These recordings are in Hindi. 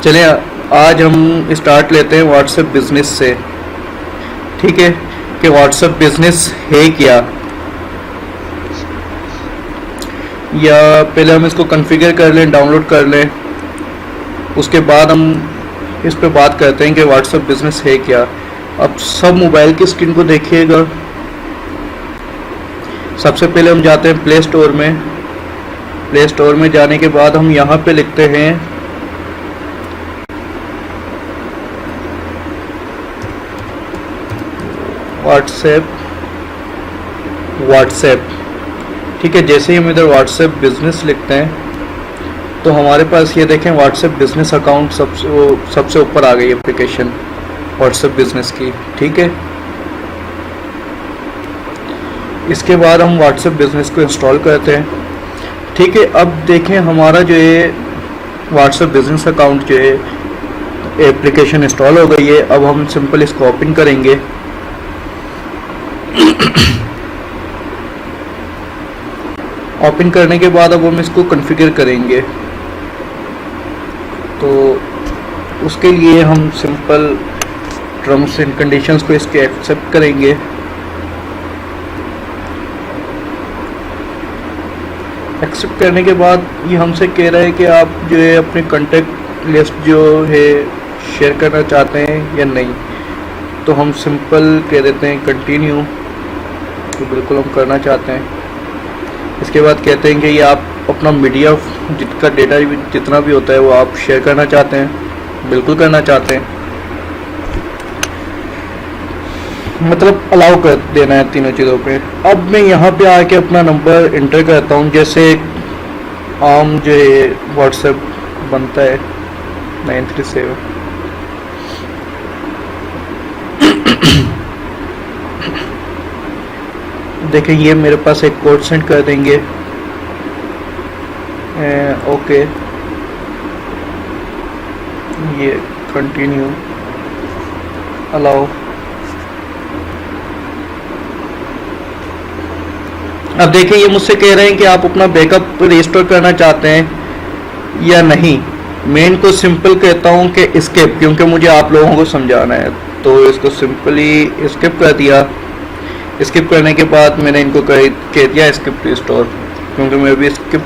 चलिए आज हम स्टार्ट लेते हैं व्हाट्सएप बिजनेस से। ठीक है कि व्हाट्सएप बिजनेस है क्या, या पहले हम इसको कॉन्फ़िगर कर लें, डाउनलोड कर लें, उसके बाद हम इस पे बात करते हैं कि व्हाट्सएप बिजनेस है क्या। अब सब मोबाइल की स्क्रीन को देखिएगा। सबसे पहले हम जाते हैं प्ले स्टोर में। प्ले स्टोर में जाने के बाद हम यहाँ पे लिखते हैं व्हाट्सएप। ठीक है, जैसे ही हम इधर व्हाट्सएप बिजनेस लिखते हैं तो हमारे पास ये देखें व्हाट्सएप बिजनेस अकाउंट सबसे ऊपर आ गई एप्लीकेशन व्हाट्सएप बिजनेस की। ठीक है, इसके बाद हम व्हाट्सएप बिजनेस को इंस्टॉल करते हैं। ठीक है, अब देखें हमारा जो है व्हाट्सएप बिजनेस अकाउंट जो है एप्लीकेशन इंस्टॉल हो गई है। अब हम सिंपल इसको ओपन करेंगे। ओपन करने के बाद अब हम इसको कॉन्फ़िगर करेंगे, तो उसके लिए हम सिंपल टर्म्स एंड कंडीशंस को इसके एक्सेप्ट करेंगे। एक्सेप्ट करने के बाद ये हमसे कह रहा है कि आप जो है अपनी कॉन्टेक्ट लिस्ट जो है शेयर करना चाहते हैं या नहीं, तो हम सिंपल कह देते हैं कंटिन्यू, तो बिल्कुल हम करना चाहते हैं। इसके बाद कहते हैं कि ये आप अपना मीडिया जिसका डेटा जितना भी होता है वो आप शेयर करना चाहते हैं, बिल्कुल करना चाहते हैं, मतलब अलाउ कर देना है तीनों चीज़ों पे। अब मैं यहाँ पे आके अपना नंबर इंटर करता हूँ, जैसे आम जो है व्हाट्सएप बनता है 937। देखिए ये मेरे पास एक कोड सेंड कर देंगे। ओके, ये कंटिन्यू, अलाउ। अब देखिए ये मुझसे कह रहे हैं कि आप अपना बैकअप रिस्टोर करना चाहते हैं या नहीं। मैं इनको सिंपल कहता हूं कि स्किप, क्योंकि मुझे आप लोगों को समझाना है, तो इसको सिंपली स्किप कर दिया। स्किप करने के बाद मैंने इनको कह दिया स्किप रिस्टोर, क्योंकि मैं भी स्किप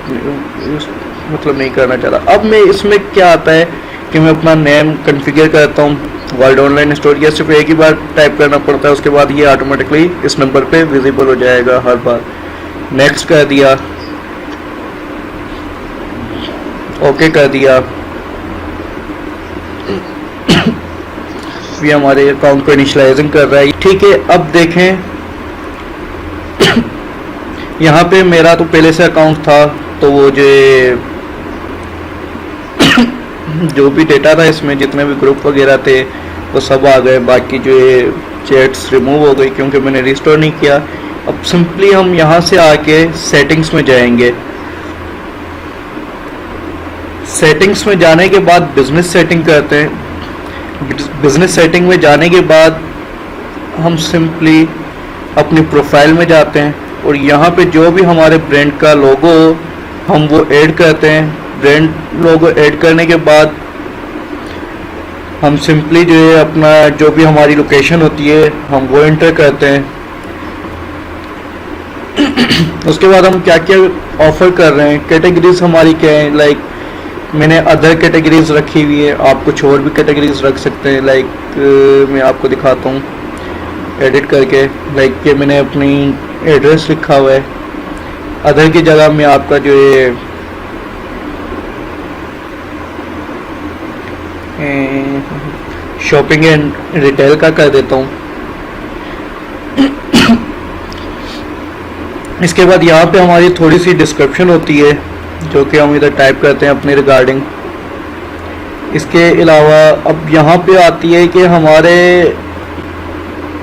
मतलब नहीं करना चाहता। अब मैं इसमें क्या आता है कि मैं अपना नेम कॉन्फ़िगर करता हूँ वर्ल्ड ऑनलाइन स्टोर, या सिर्फ एक ही बार टाइप करना पड़ता है, उसके बाद ये ऑटोमेटिकली इस नंबर पे विजिबल हो जाएगा हर बार। नेक्स्ट कर दिया, ओके कर दिया। ये हमारे अकाउंट को इनिशियलाइजिंग कर रहा है। ठीक है, अब देखें यहाँ पे मेरा तो पहले से अकाउंट था, तो वो जो भी डेटा था इसमें, जितने भी ग्रुप वगैरह थे वो सब आ गए। बाकी जो है चैट्स रिमूव हो गई क्योंकि मैंने रिस्टोर नहीं किया। अब सिंपली हम यहाँ से आके सेटिंग्स में जाएंगे। सेटिंग्स में जाने के बाद बिजनेस सेटिंग करते हैं। बिजनेस सेटिंग में जाने के बाद हम सिंपली अपनी प्रोफाइल में जाते हैं और यहाँ पे जो भी हमारे ब्रांड का लोगो हम वो ऐड करते हैं। ब्रांड लोगो ऐड करने के बाद हम सिंपली जो है अपना जो भी हमारी लोकेशन होती है हम वो एंटर करते हैं। उसके बाद हम क्या क्या ऑफर कर रहे हैं, कैटेगरीज हमारी क्या है। लाइक मैंने अदर कैटेगरीज रखी हुई है, आप कुछ और भी कैटेगरीज रख सकते हैं। लाइक मैं आपको दिखाता हूँ एडिट करके। लाइक कि मैंने अपनी एड्रेस लिखा हुआ है, अदर की जगह में आपका जो है शॉपिंग एंड रिटेल का कर देता हूँ। इसके बाद यहाँ पे हमारी थोड़ी सी डिस्क्रिप्शन होती है जो कि हम इधर टाइप करते हैं अपने रिगार्डिंग। इसके अलावा अब यहाँ पे आती है कि हमारे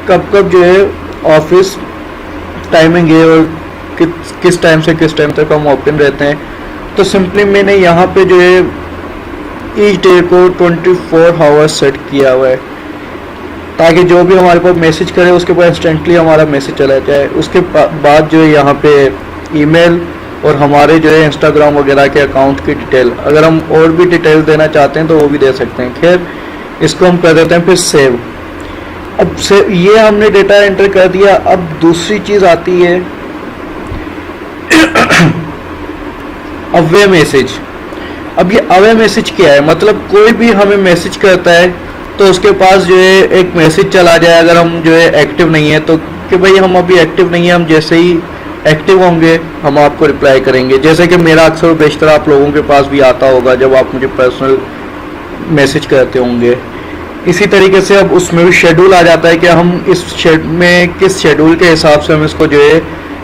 कब कब जो है ऑफिस टाइमिंग है और किस टाइम से किस टाइम तक हम ओपन रहते हैं। तो सिंपली मैंने यहाँ पे जो है ईच डे को 24 आवर्स सेट किया हुआ है, ताकि जो भी हमारे पास मैसेज करे उसके पास इंस्टेंटली हमारा मैसेज चला जाए। उसके बाद जो है यहाँ पे ईमेल और हमारे जो है इंस्टाग्राम वगैरह के अकाउंट की डिटेल। अगर हम और भी डिटेल देना चाहते हैं तो वो भी दे सकते हैं। खैर, इसको हम कर देते हैं फिर सेव। अब से ये हमने डेटा एंटर कर दिया। अब दूसरी चीज़ आती है अवे मैसेज। अब ये अवे मैसेज क्या है? मतलब कोई भी हमें मैसेज करता है तो उसके पास जो है एक मैसेज चला जाए, अगर हम जो है एक्टिव नहीं है तो, कि भाई हम अभी एक्टिव नहीं है, हम जैसे ही एक्टिव होंगे हम आपको रिप्लाई करेंगे। जैसे कि मेरा अक्सर बेशतर आप लोगों के पास भी आता होगा जब आप मुझे पर्सनल मैसेज करते होंगे। इसी तरीके से अब उसमें भी शेड्यूल आ जाता है कि हम इस किस शेड्यूल के हिसाब से हम इसको जो है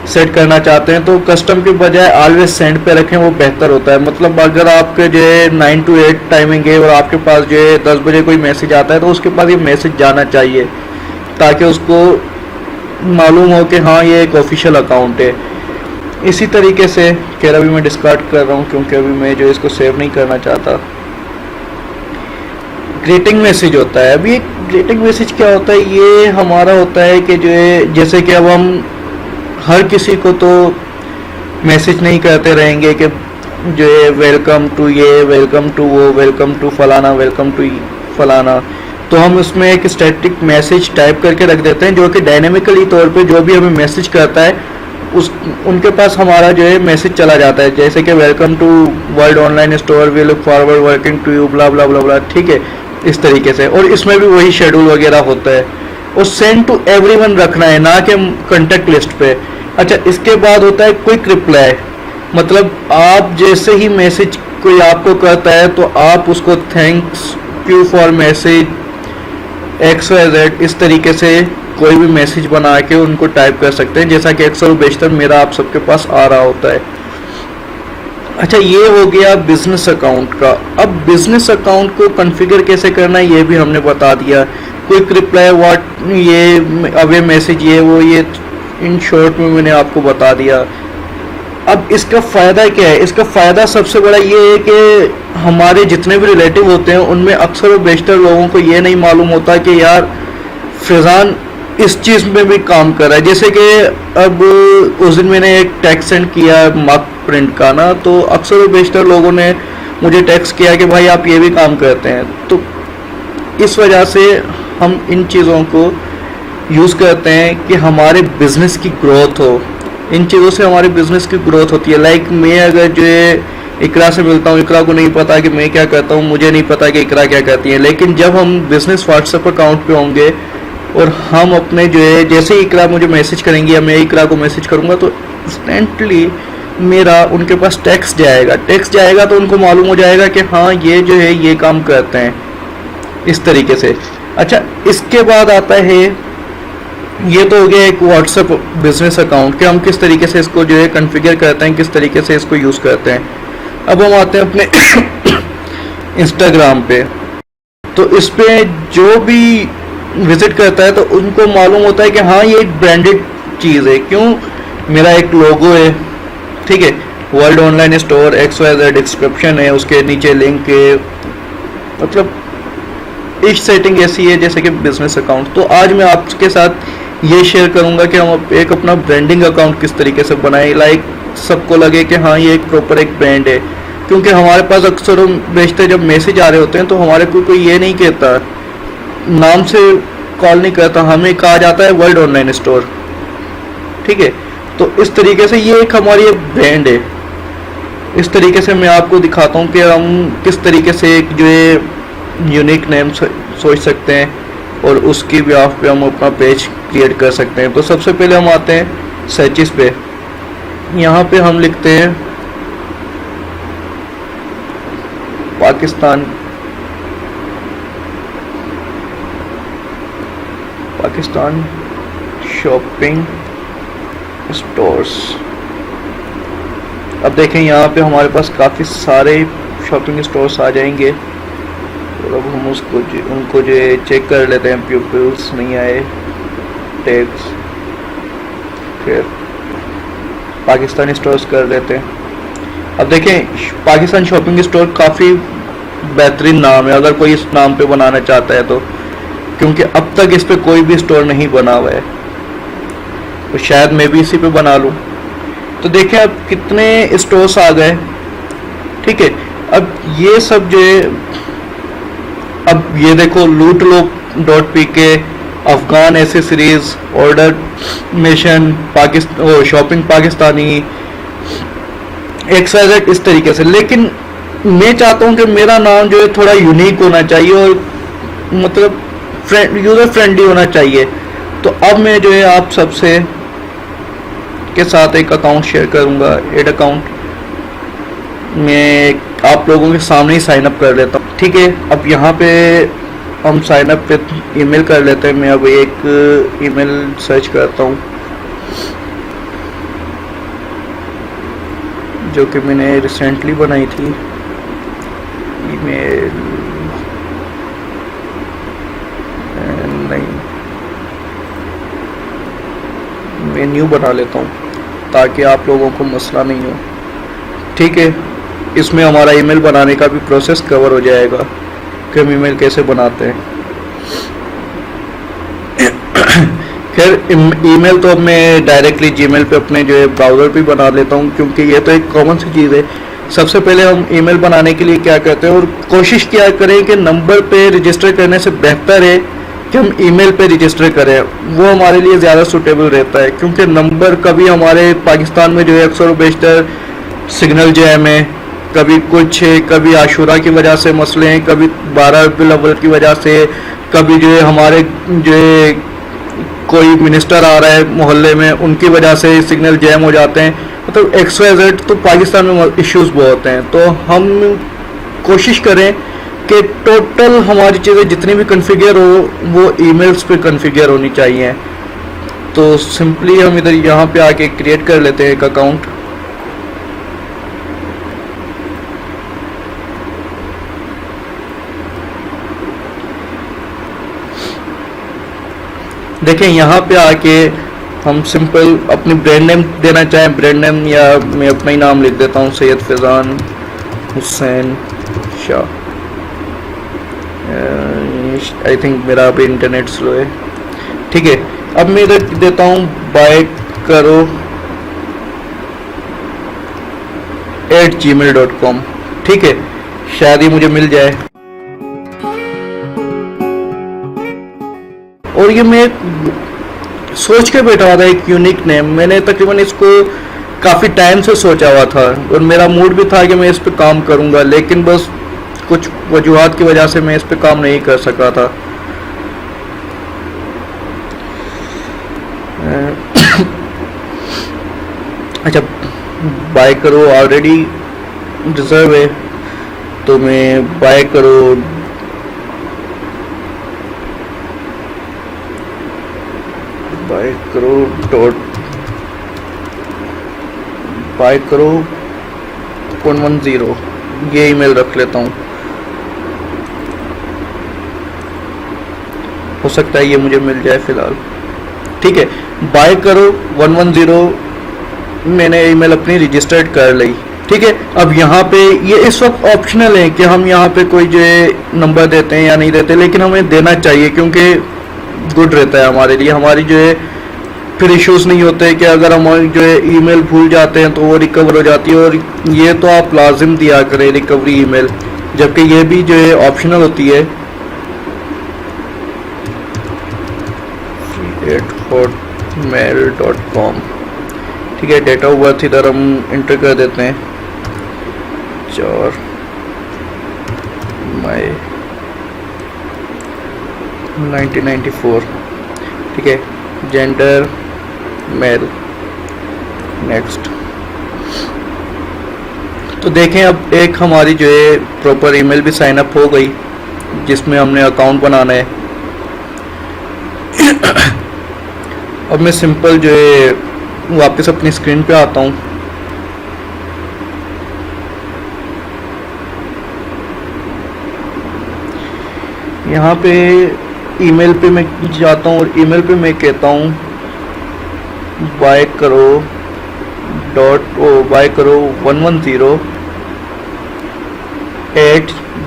सेट करना चाहते हैं। तो कस्टम के बजाय ऑलवेज सेंड पे रखें, वो बेहतर होता है। मतलब अगर आपके जो है 9 to 8 टाइमिंग है और आपके पास जो है 10 बजे कोई मैसेज आता है तो उसके पास ये मैसेज जाना चाहिए ताकि उसको मालूम हो कि हाँ ये एक ऑफिशियल अकाउंट है। इसी तरीके से खैर अभी मैं डिस्कार्ड कर रहा हूँ क्योंकि अभी मैं जो इसको सेव नहीं करना चाहता। ग्रीटिंग मैसेज होता है। अभी एक ग्रीटिंग मैसेज क्या होता है? ये हमारा होता है कि जो है जैसे कि अब हम हर किसी को तो मैसेज नहीं करते रहेंगे कि जो है वेलकम टू ये, वेलकम टू वो, वेलकम टू फलाना, वेलकम टू फलाना। तो हम उसमें एक स्टैटिक मैसेज टाइप करके रख देते हैं जो कि डायनेमिकली तौर पे जो भी हमें मैसेज करता है उनके पास हमारा जो है मैसेज चला जाता है। जैसे कि welcome to world online store, we look forward working to you, blah blah blah blah, ठीक है, इस तरीके से। और इसमें भी वही शेड्यूल वगैरह होता है। और सेंड टू एवरीवन रखना है, ना कि कॉन्टेक्ट लिस्ट पे। अच्छा, इसके बाद होता है क्विक रिप्लाई। मतलब आप जैसे ही मैसेज कोई आपको करता है तो आप उसको thanks you for message XYZ इस तरीके से कोई भी मैसेज बना के उनको टाइप कर सकते हैं, जैसा कि अक्सर बेशतर मेरा आप सबके पास आ रहा होता है। अच्छा, ये हो गया बिजनेस अकाउंट का। अब बिजनेस अकाउंट को कॉन्फ़िगर कैसे करना है ये भी हमने बता दिया। क्विक रिप्लाई, व्हाट, ये अवे मैसेज, ये वो, ये इन शॉर्ट में मैंने आपको बता दिया। अब इसका फ़ायदा क्या है? इसका फ़ायदा सबसे बड़ा ये है कि हमारे जितने भी रिलेटिव होते हैं उनमें अक्सर और बेशतर लोगों को ये नहीं मालूम होता कि यार फैज़ान इस चीज़ में भी काम कर रहा है। जैसे कि अब उस दिन मैंने एक टेक्स्ट सेंड किया मार्क प्रिंट का ना, तो अक्सर और बेशतर लोगों ने मुझे टेक्स्ट किया कि भाई आप ये भी काम करते हैं। तो इस वजह से हम इन चीज़ों को यूज़ करते हैं कि हमारे बिज़नेस की ग्रोथ हो। इन चीज़ों से हमारे बिज़नेस की ग्रोथ होती है। लाइक मैं अगर जो है इकरा से मिलता हूँ, इकरा को नहीं पता कि मैं क्या करता हूँ, मुझे नहीं पता कि इकरा क्या करती है। लेकिन जब हम बिज़नेस व्हाट्सएप अकाउंट पे होंगे और हम अपने जो है जैसे ही इकरा मुझे मैसेज करेंगी या मैं इकरा को मैसेज करूँगा तो इंस्टेंटली मेरा उनके पास टेक्स्ट जाएगा तो उनको मालूम हो जाएगा कि हाँ ये जो है ये काम करते हैं, इस तरीके से। अच्छा, इसके बाद आता है, ये तो हो गया एक व्हाट्सएप बिजनेस अकाउंट कि हम किस तरीके से इसको जो है कॉन्फ़िगर करते हैं, किस तरीके से इसको यूज़ करते हैं। अब हम आते हैं अपने इंस्टाग्राम पे। तो इस पे जो भी विजिट करता है तो उनको मालूम होता है कि हाँ ये एक ब्रांडेड चीज़ है। क्यों? मेरा एक लोगो है, ठीक है, world online store XYZ description है, उसके नीचे लिंक है। मतलब इस सेटिंग ऐसी है जैसे कि बिजनेस अकाउंट। तो आज मैं आपके साथ ये शेयर करूंगा कि हम एक अपना ब्रांडिंग अकाउंट किस तरीके से बनाएं, लाइक सबको लगे कि हाँ ये एक प्रॉपर एक ब्रांड है। क्योंकि हमारे पास अक्सर बेचते जब मैसेज आ रहे होते हैं तो हमारे को कोई ये नहीं कहता, नाम से कॉल नहीं करता, हमें कहा जाता है वर्ल्ड ऑनलाइन स्टोर, ठीक है। तो इस तरीके से ये एक हमारी एक ब्रांड है। इस तरीके से मैं आपको दिखाता हूँ कि हम किस तरीके से एक जो है यूनिक नेम सोच सकते हैं और उसकी बेहाफ पे हम अपना पेज क्रिएट कर सकते हैं। तो सबसे पहले हम आते हैं सर्चेस पे। यहाँ पे हम लिखते हैं पाकिस्तान शॉपिंग स्टोर्स। अब देखें यहाँ पे हमारे पास काफ़ी सारे शॉपिंग स्टोर्स आ जाएंगे और अब हम उनको जो चेक कर लेते हैं। प्यूपल्स नहीं आए, टैग्स, फिर पाकिस्तानी स्टोर्स कर लेते हैं। अब देखें पाकिस्तान शॉपिंग स्टोर काफ़ी बेहतरीन नाम है अगर कोई इस नाम पे बनाना चाहता है तो, क्योंकि अब तक इस पे कोई भी स्टोर नहीं बना हुआ है। तो शायद मैं भी इसी पे बना लूँ। तो देखें अब कितने स्टोर्स आ गए। ठीक है, अब ये सब जो है, अब ये देखो लूट लो .pk, Afghan accessories, order mission, Pakistan, shopping Pakistani, XYZ, इस तरीके से। लेकिन मैं चाहता हूँ कि मेरा नाम जो है थोड़ा यूनिक होना चाहिए और मतलब यूजर फ्रेंडली होना चाहिए। तो अब मैं जो है आप सबसे के साथ एक अकाउंट शेयर करूँगा, एड अकाउंट। मैं आप लोगों के सामने ही साइन अप कर लेता हूँ। ठीक है, अब यहाँ पे हम साइन अप पे ईमेल कर लेते हैं। मैं अब एक ईमेल सर्च करता हूँ जो कि मैंने रिसेंटली बनाई थी। ईमेल नहीं, मैं न्यू बना लेता हूँ ताकि आप लोगों को मसला नहीं हो। ठीक है, इसमें हमारा ईमेल बनाने का भी प्रोसेस कवर हो जाएगा कि हम ईमेल कैसे बनाते हैं। खैर ईमेल तो अब मैं डायरेक्टली जीमेल पे अपने जो है ब्राउज़र पे बना लेता हूँ, क्योंकि ये तो एक कॉमन सी चीज़ है। सबसे पहले हम ईमेल बनाने के लिए क्या करते हैं, और कोशिश क्या करें कि नंबर पे रजिस्टर करने से बेहतर है कि हम ईमेल पे रजिस्टर करें, वो हमारे लिए ज़्यादा सूटेबल रहता है। क्योंकि नंबर कभी हमारे पाकिस्तान में जो है अक्सर बेशतर सिग्नल जैम है, कभी कुछ है, कभी आशूरा की वजह से मसले हैं, कभी 12 रबीउल अव्वल की वजह से, कभी जो है हमारे जो है कोई मिनिस्टर आ रहा है मोहल्ले में, उनकी वजह से सिग्नल जैम हो जाते हैं। मतलब XYZ, तो पाकिस्तान में इश्यूज बहुत हैं। तो हम कोशिश करें कि टोटल हमारी चीज़ें जितनी भी कन्फिगर हो वो ईमेल्स पे कन्फिगर होनी चाहिए। तो सिंपली हम इधर यहाँ पे आके क्रिएट कर लेते हैं एक अकाउंट। देखें यहाँ पे आके हम सिंपल अपनी ब्रांड नेम देना चाहें, ब्रांड नेम, या मैं अपना ही नाम लिख देता हूँ, सैयद फैज़ान हुसैन शाह। आई थिंक मेरा अभी इंटरनेट स्लो है। ठीक है, अब मैं इधर देता हूँ बाय करो @gmail.com। ठीक है, शायद ही मुझे मिल जाए। और ये मैं सोच के बैठा था एक यूनिक नेम, मैंने तकरीबन इसको काफ़ी टाइम से सोचा हुआ था और मेरा मूड भी था कि मैं इस पे काम करूँगा, लेकिन बस कुछ वजूहात की वजह से मैं इस पे काम नहीं कर सका था। अच्छा, बाय करो ऑलरेडी रिजर्व है, तो मैं बाय करो बाय करो 110 ये ईमेल रख लेता हूँ। हो सकता है ये मुझे मिल जाए फिलहाल। ठीक है, बाय करो 110 मैंने ईमेल अपनी रजिस्टर्ड कर ली। ठीक है, अब यहाँ पे ये इस वक्त ऑप्शनल है कि हम यहाँ पे कोई जो है नंबर देते हैं या नहीं देते, लेकिन हमें देना चाहिए क्योंकि गुड रहता है हमारे लिए। हमारी जो है फिर इश्यूज़ नहीं होते कि अगर हम जो है ईमेल भूल जाते हैं तो वो रिकवर हो जाती है। और ये तो आप लाजिम दिया करें रिकवरी ईमेल, जबकि ये भी जो है ऑप्शनल होती है। hotmail.com। ठीक है, डेट ऑफ बर्थ इधर हम इंटर कर देते हैं 4 मई 1994। ठीक है, जेंडर मेल, नेक्स्ट। तो देखें अब एक हमारी जो है प्रॉपर ईमेल भी साइन अप हो गई जिसमें हमने अकाउंट बनाना है। अब मैं सिंपल जो है वापस अपनी स्क्रीन पे आता हूँ। यहाँ पे ईमेल पे मैं जाता हूँ और ईमेल पे मैं कहता हूँ बाय करो 110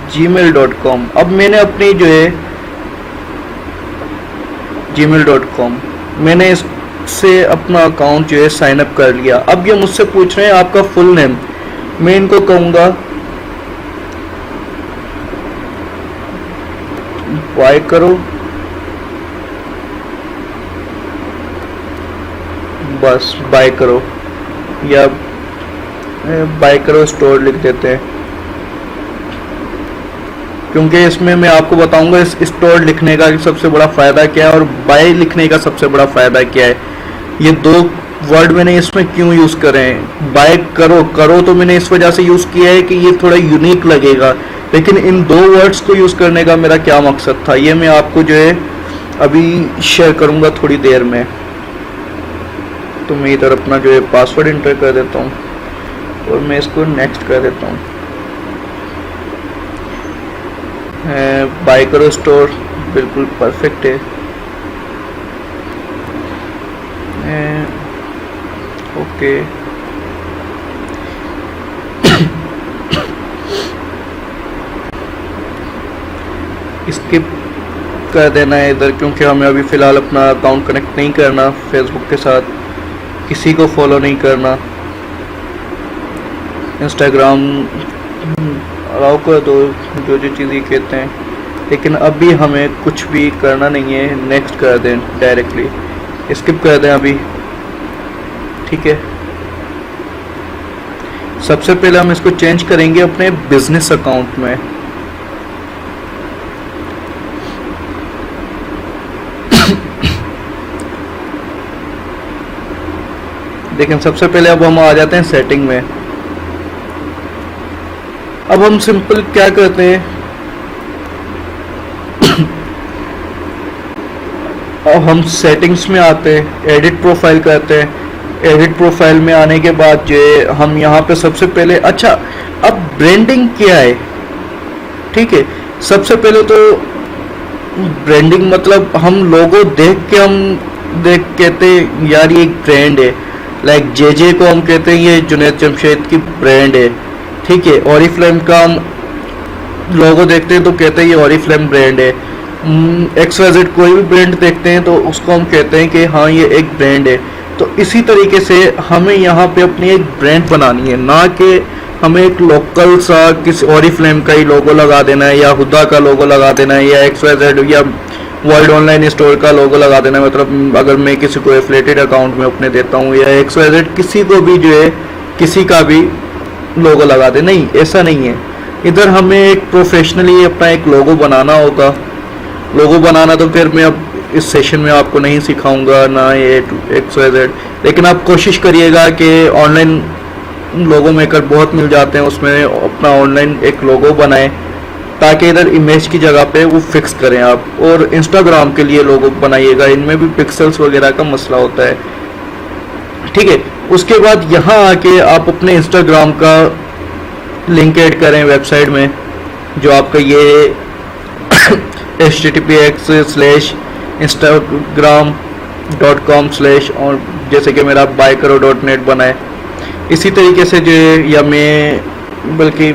@gmail.com। अब मैंने अपनी जो है gmail.com मैंने से अपना अकाउंट जो है साइन अप कर लिया। अब ये मुझसे पूछ रहे हैं आपका फुल नेम। मैं इनको कहूँगा बाय करो, बस बाय करो, या बाय करो स्टोर लिख देते हैं, क्योंकि इसमें मैं आपको बताऊंगा इस स्टोर लिखने का सबसे बड़ा फ़ायदा क्या है और बाय लिखने का सबसे बड़ा फ़ायदा क्या है। ये दो वर्ड मैंने इसमें क्यों यूज़ करे हैं। बाय करो, करो तो मैंने इस वजह से यूज़ किया है कि ये थोड़ा यूनिक लगेगा, लेकिन इन दो वर्ड्स को यूज़ करने का मेरा क्या मकसद था ये मैं आपको जो है अभी शेयर करूँगा थोड़ी देर में। तो मैं इधर अपना जो है पासवर्ड इंटर कर देता हूँ और मैं इसको नेक्स्ट कर देता हूँ। बाय करो स्टोर बिल्कुल परफेक्ट है। ओके, स्किप कर देना है इधर, क्योंकि हमें अभी फ़िलहाल अपना अकाउंट कनेक्ट नहीं करना फेसबुक के साथ, किसी को फॉलो नहीं करना। इंस्टाग्राम अलाउ कर दो, जो जो चीज़ें कहते हैं, लेकिन अभी हमें कुछ भी करना नहीं है। नेक्स्ट कर दें, डायरेक्टली स्किप कर दें अभी, ठीक है। सबसे पहले हम इसको चेंज करेंगे अपने बिजनेस अकाउंट में। लेकिन सबसे पहले अब हम आ जाते हैं सेटिंग में। अब हम सिंपल क्या करते हैं, अब हम सेटिंग्स में आते हैं, एडिट प्रोफाइल करते हैं। एडिट प्रोफाइल में आने के बाद जो है हम यहाँ पे सबसे पहले, अच्छा अब ब्रांडिंग क्या है, ठीक है। सबसे पहले तो ब्रांडिंग मतलब हम लोगो देख के हम कहते हैं यार ये एक ब्रांड है। लाइक जे को हम कहते हैं ये जुनैद जमशेद की ब्रांड है, ठीक है। ऑरिफ्लेम का हम लोगो देखते हैं तो कहते हैं ये ऑरिफ्लेम ब्रांड है। XYZ कोई भी ब्रांड देखते हैं तो उसको हम कहते हैं कि हाँ ये एक ब्रांड है। तो इसी तरीके से हमें यहाँ पे अपनी एक ब्रांड बनानी है, ना कि हमें एक लोकल सा किसी ऑरिफ्लेम का ही लोगो लगा देना है, या हुदा का लोगो लगा देना है, या XYZ या वर्ल्ड ऑनलाइन स्टोर का लोगो लगा देना है। मतलब अगर मैं किसी को एफिलिएटेड अकाउंट में अपने देता हूँ, या XYZ किसी को भी जो है किसी का भी लोगो लगा दे, नहीं ऐसा नहीं है। इधर हमें एक प्रोफेशनली अपना एक लोगो बनाना होगा। लोगो बनाना तो फिर मैं अब इस सेशन में आपको नहीं सिखाऊंगा, ना ये XYZ, लेकिन आप कोशिश करिएगा कि ऑनलाइन लोगो मेकर बहुत मिल जाते हैं, उसमें अपना ऑनलाइन एक लोगो बनाएं, ताकि इधर इमेज की जगह पे वो फिक्स करें आप। और इंस्टाग्राम के लिए लोगो बनाइएगा, इनमें भी पिक्सल्स वगैरह का मसला होता है, ठीक है। उसके बाद यहाँ आके आप अपने इंस्टाग्राम का लिंक ऐड करें वेबसाइट में, जो आपका ये https:/instagram.com/ और जैसे कि मेरा baykaro.net बना है, इसी तरीके से जो या मैं बल्कि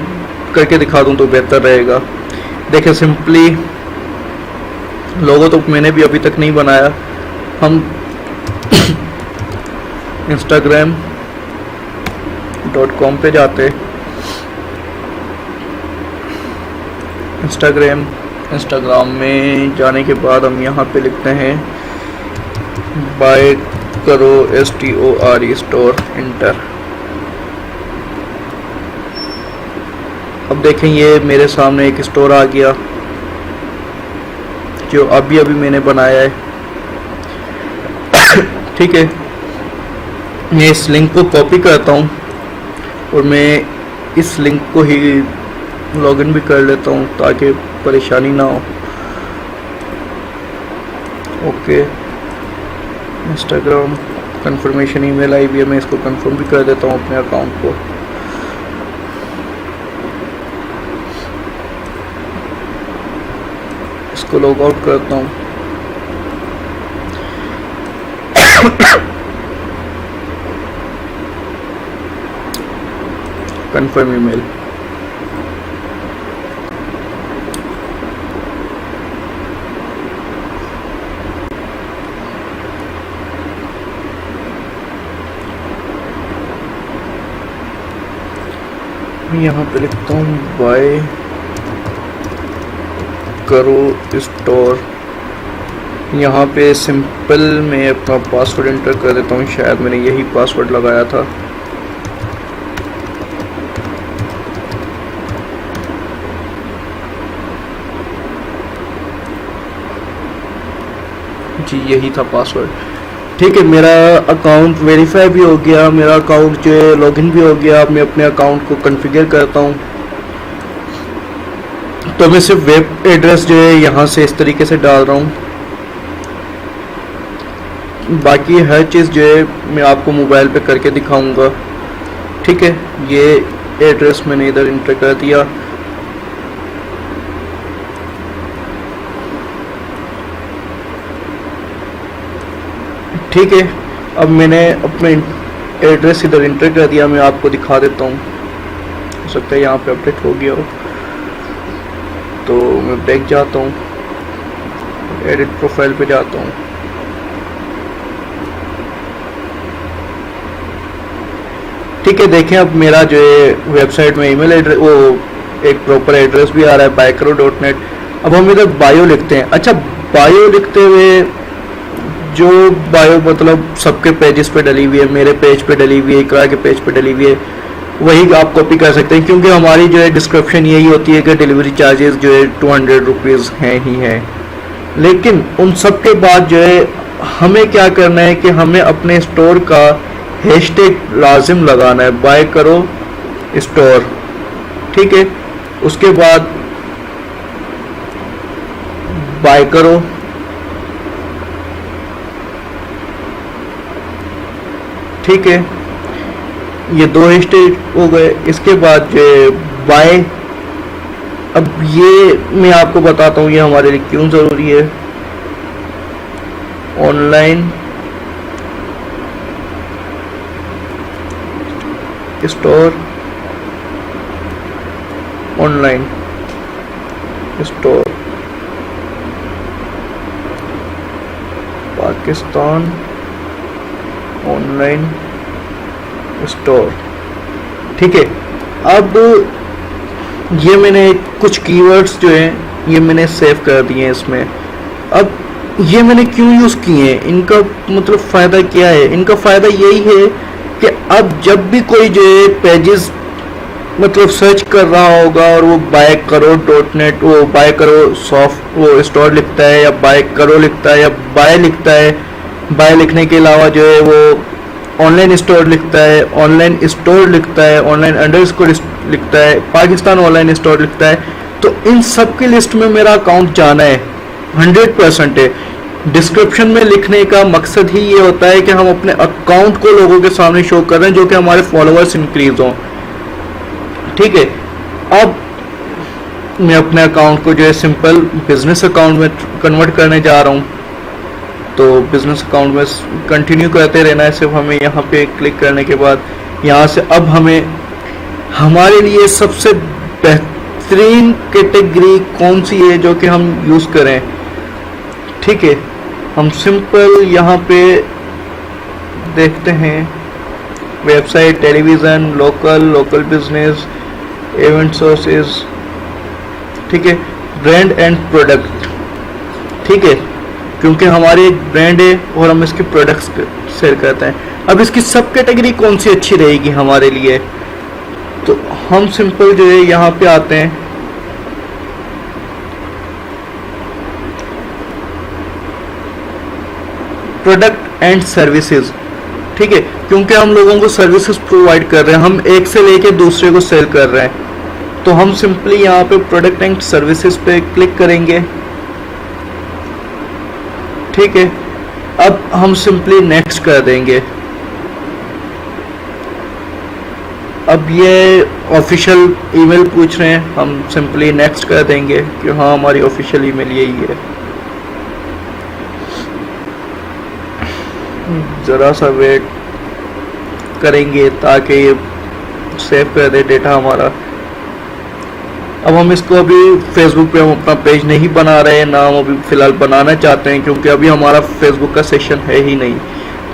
करके दिखा दूं तो बेहतर रहेगा। देखिए सिंपली लोगो तो मैंने भी अभी तक नहीं बनाया। हम instagram.com पे जाते, इंस्टाग्राम में जाने के बाद हम यहाँ पे लिखते हैं बाय करो STORE स्टोर, इंटर। अब देखें ये मेरे सामने एक स्टोर आ गया जो अभी मैंने बनाया है, ठीक है। मैं इस लिंक को कॉपी करता हूँ और मैं इस लिंक को ही लॉगिन भी कर लेता हूँ ताकि परेशानी ना हो। ओके, इंस्टाग्राम कंफर्मेशन ईमेल आई भी है, मैं इसको कंफर्म भी कर देता हूँ अपने अकाउंट को। इसको लॉग आउट करता हूँ। कंफर्म ईमेल, यहाँ पे लिखता हूँ बाय करो स्टोर। यहाँ पे सिंपल मैं अपना पासवर्ड एंटर कर देता हूँ, शायद मैंने यही पासवर्ड लगाया था। जी यही था पासवर्ड। ठीक है, मेरा अकाउंट वेरीफाई भी हो गया, मेरा अकाउंट जो है लॉगिन भी हो गया। अब मैं अपने अकाउंट को कॉन्फ़िगर करता हूँ। तो मैं सिर्फ वेब एड्रेस जो है यहाँ से इस तरीके से डाल रहा हूँ, बाकी हर चीज़ जो है मैं आपको मोबाइल पे करके दिखाऊंगा। ठीक है, ये एड्रेस मैंने इधर इंटर कर दिया। ठीक है, अब मैंने अपने एड्रेस इधर इंटर कर दिया, मैं आपको दिखा देता हूँ। हो सकता है यहाँ पे अपडेट हो गया हो, तो मैं बैक जाता हूँ, एडिट प्रोफाइल पे जाता हूँ। ठीक है, देखें अब मेरा जो है वेबसाइट में ईमेल एड्रेस, वो एक प्रॉपर एड्रेस भी आ रहा है baykaro.net। अब हम इधर बायो लिखते हैं। अच्छा, बायो लिखते हुए जो बायो मतलब सबके पेजेस पे डली हुई है, मेरे पेज पे डली हुई है, इकरा के पेज पे डली हुई है, वही आप कॉपी कर सकते हैं, क्योंकि हमारी जो है डिस्क्रिप्शन यही होती है कि डिलीवरी चार्जेस जो है 200 रुपीज़ हैं ही हैं। लेकिन उन सब के बाद जो है हमें क्या करना है कि हमें अपने स्टोर का हैशटैग लाजिम लगाना है, बाय करो स्टोर। ठीक है, उसके बाद बाय करो, ठीक है, ये दो हैशटैग हो गए। इसके बाद जो बाय, अब ये मैं आपको बताता हूँ ये हमारे लिए क्यों ज़रूरी है। Online store, online store Pakistan online store. ठीक है, अब ये मैंने कुछ कीवर्ड्स जो हैं ये मैंने सेव कर दिए हैं इसमें। अब ये मैंने क्यों यूज़ किए हैं, इनका मतलब फ़ायदा क्या है? इनका फ़ायदा यही है कि अब जब भी कोई जो है पेजेस मतलब सर्च कर रहा होगा और वो बाय करो .net, वो बाय करो सॉफ्ट वो स्टोर लिखता है, या बाय करो लिखता है, या बाय लिखता है, बाय लिखने के अलावा जो है वो ऑनलाइन स्टोर लिखता है, ऑनलाइन स्टोर लिखता है, ऑनलाइन अंडरस्कोर लिखता है, पाकिस्तान ऑनलाइन स्टोर लिखता है, तो इन सब की लिस्ट में मेरा अकाउंट जाना है 100% है। डिस्क्रिप्शन में लिखने का मकसद ही ये होता है कि हम अपने अकाउंट को लोगों के सामने शो कर रहे हैं, जो कि हमारे फॉलोअर्स इंक्रीज हों। ठीक है, अब मैं अपने अकाउंट को जो है सिंपल बिजनेस अकाउंट में कन्वर्ट करने जा रहा हूँ। तो बिजनेस अकाउंट में कंटिन्यू करते रहना है, सिर्फ हमें यहाँ पे क्लिक करने के बाद यहाँ से अब हमें हमारे लिए सबसे बेहतरीन कैटेगरी कौन सी है जो कि हम यूज़ करें। ठीक है, हम सिंपल यहाँ पे देखते हैं website, television, local business, event sources. ठीक है, ब्रांड एंड प्रोडक्ट। ठीक है, क्योंकि हमारी एक ब्रांड है और हम इसके प्रोडक्ट्स सेल करते हैं। अब इसकी सब कैटेगरी कौन सी अच्छी रहेगी हमारे लिए, तो हम सिंपल जो है यहाँ पे आते हैं, प्रोडक्ट एंड सर्विसेज। ठीक है, क्योंकि हम लोगों को सर्विसेज प्रोवाइड कर रहे हैं, हम एक से लेके दूसरे को सेल कर रहे हैं, तो हम सिंपली यहाँ पे प्रोडक्ट एंड सर्विसेज पे क्लिक करेंगे। ठीक है, अब हम सिंपली नेक्स्ट कर देंगे। अब ये ऑफिशियल ईमेल पूछ रहे हैं, हम सिंपली नेक्स्ट कर देंगे कि हाँ हमारी ऑफिशियल ईमेल यही है। ज़रा सा वेट करेंगे ताकि ये सेव कर दे डेटा हमारा। अब हम इसको अभी फेसबुक पे हम अपना पेज नहीं बना रहे हैं, ना हम अभी फ़िलहाल बनाना चाहते हैं, क्योंकि अभी हमारा फेसबुक का सेशन है ही नहीं,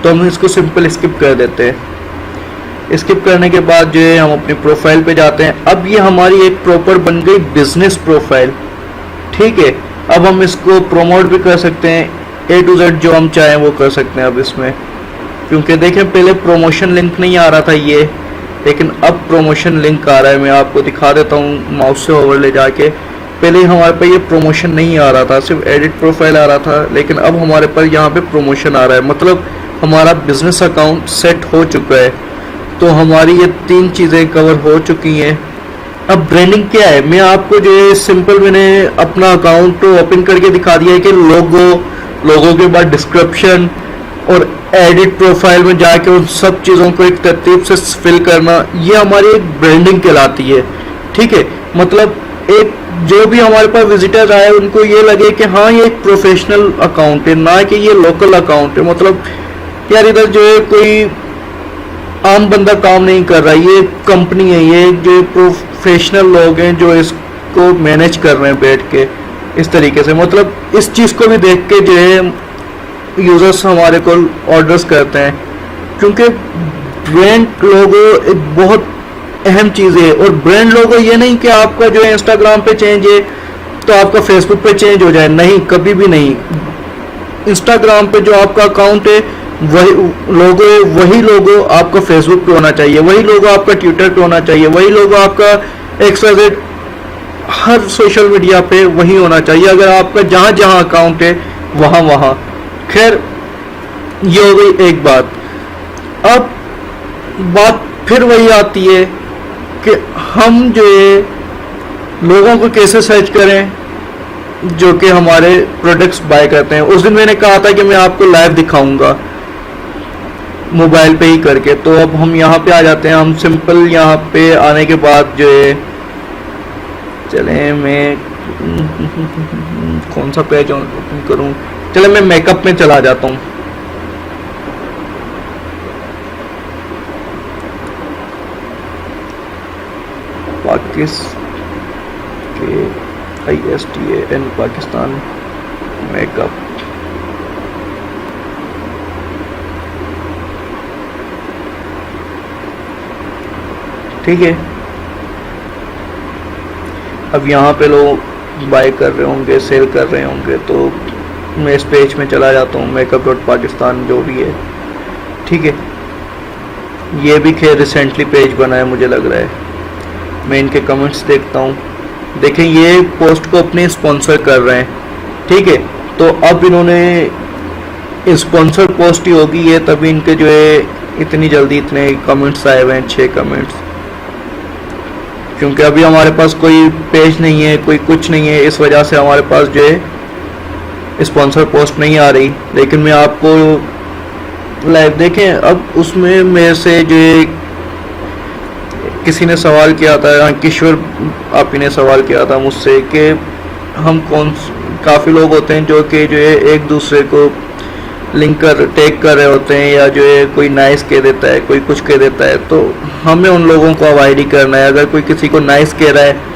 तो हम इसको सिंपल स्किप कर देते हैं। स्किप करने के बाद जो है हम अपनी प्रोफाइल पे जाते हैं। अब ये हमारी एक प्रॉपर बन गई बिजनेस प्रोफाइल, ठीक है। अब हम इसको प्रमोट भी कर सकते हैं, A to Z जो हम चाहें वो कर सकते हैं अब इसमें, क्योंकि देखें पहले प्रमोशन लिंक नहीं आ रहा था ये, लेकिन अब प्रमोशन लिंक आ रहा है। मैं आपको दिखा देता हूँ माउस से ओवर ले जाके। पहले हमारे पे ये प्रमोशन नहीं आ रहा था, सिर्फ एडिट प्रोफाइल आ रहा था, लेकिन अब हमारे पर यहाँ पे प्रमोशन आ रहा है, मतलब हमारा बिजनेस अकाउंट सेट हो चुका है। तो हमारी ये 3 चीज़ें कवर हो चुकी हैं। अब ब्रांडिंग क्या है, मैं आपको जो है सिंपल मैंने अपना अकाउंट ओपन करके दिखा दिया है कि लोगों के बाद डिस्क्रिप्शन और एडिट प्रोफाइल में जाके उन सब चीज़ों को एक तरतीब से फिल करना, ये हमारी एक ब्रांडिंग कहलाती है, ठीक है। मतलब एक जो भी हमारे पास विजिटर आए उनको ये लगे कि हाँ ये एक प्रोफेशनल अकाउंट है, ना कि ये लोकल अकाउंट है। मतलब यार इधर जो है कोई आम बंदा काम नहीं कर रहा, ये कंपनी है, ये जो प्रोफेशनल लोग हैं जो इसको मैनेज कर रहे हैं बैठ के इस तरीके से। मतलब इस चीज़ को भी देख के जो है यूजर्स हमारे को ऑर्डर्स करते हैं, क्योंकि ब्रांड लोगो एक बहुत अहम चीज़ है। और ब्रांड लोगो ये नहीं कि आपका जो है इंस्टाग्राम पे चेंज है तो आपका फेसबुक पे चेंज हो जाए, नहीं, कभी भी नहीं। इंस्टाग्राम पे जो आपका अकाउंट है वही लोगो आपका फेसबुक पे होना चाहिए, वही लोगो आपका ट्विटर पे होना चाहिए, वही लोगो आपका XYZ हर सोशल मीडिया पे वही होना चाहिए, अगर आपका जहाँ जहाँ अकाउंट है वहाँ। खैर ये हो गई एक बात। अब बात फिर वही आती है कि हम जो है लोगों को कैसे सर्च करें जो कि हमारे प्रोडक्ट्स बाय करते हैं। उस दिन मैंने कहा था कि मैं आपको लाइव दिखाऊंगा मोबाइल पे ही करके, तो अब हम यहाँ पे आ जाते हैं। हम सिंपल यहाँ पे आने के बाद जो है, चले मैं कौन सा पेज ओपन करूँ, चले मैं मेकअप में चला जाता हूँ। ISTAN पाकिस्तान मेकअप, ठीक है। अब यहाँ पे लोग बाय कर रहे होंगे, सेल कर रहे होंगे, तो मैं इस पेज में चला जाता हूँ, makeup.pakistan जो भी है, ठीक है। ये भी खैर रिसेंटली पेज बना है मुझे लग रहा है। मैं इनके कमेंट्स देखता हूँ, देखें ये पोस्ट को अपने स्पॉन्सर कर रहे हैं, ठीक है। तो अब इन्होंने स्पॉन्सर पोस्ट ही होगी ये, तभी इनके जो है इतनी जल्दी इतने कमेंट्स आए हुए हैं, 6 कमेंट्स, क्योंकि अभी हमारे पास कोई पेज नहीं है, कोई कुछ नहीं है, इस वजह से हमारे पास जो है स्पॉन्सर पोस्ट नहीं आ रही। लेकिन मैं आपको लाइव देखें, अब उसमें मेरे से जो है किसी ने सवाल किया था, किशोर आप ही ने सवाल किया था मुझसे कि हम काफ़ी लोग होते हैं जो कि जो है एक दूसरे को लिंक टैग कर रहे होते हैं, या जो है कोई नाइस कह देता है, कोई कुछ कह देता है, तो हमें उन लोगों को अवॉइड ही करना है। अगर कोई किसी को नाइस कह रहा है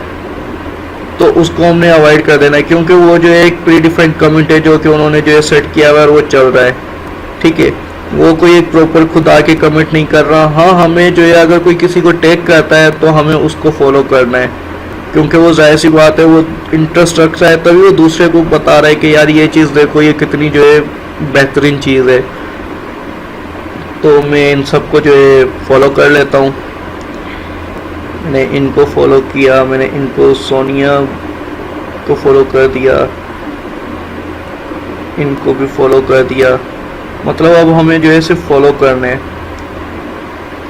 तो उसको हमने अवॉइड कर देना है, क्योंकि वो जो है एक प्री डिफाइंड कमेंट है जो कि उन्होंने जो है सेट किया हुआ है और वो चल रहा है, ठीक है। वो कोई एक प्रॉपर खुद आके कमेंट नहीं कर रहा। हाँ, हमें जो है अगर कोई किसी को टैग करता है तो हमें उसको फॉलो करना है, क्योंकि वो जाहिर सी बात है, वो इंटरेस्ट रखता है, तभी वो दूसरे को बता रहा है कि यार ये चीज़ देखो, ये कितनी जो है बेहतरीन चीज़ है। तो मैं इन सबको जो है फॉलो कर लेता हूँ। मैंने इनको फॉलो किया, मैंने इनको सोनिया को फॉलो कर दिया, इनको भी फॉलो कर दिया। मतलब अब हमें जो है सिर्फ फॉलो करना है।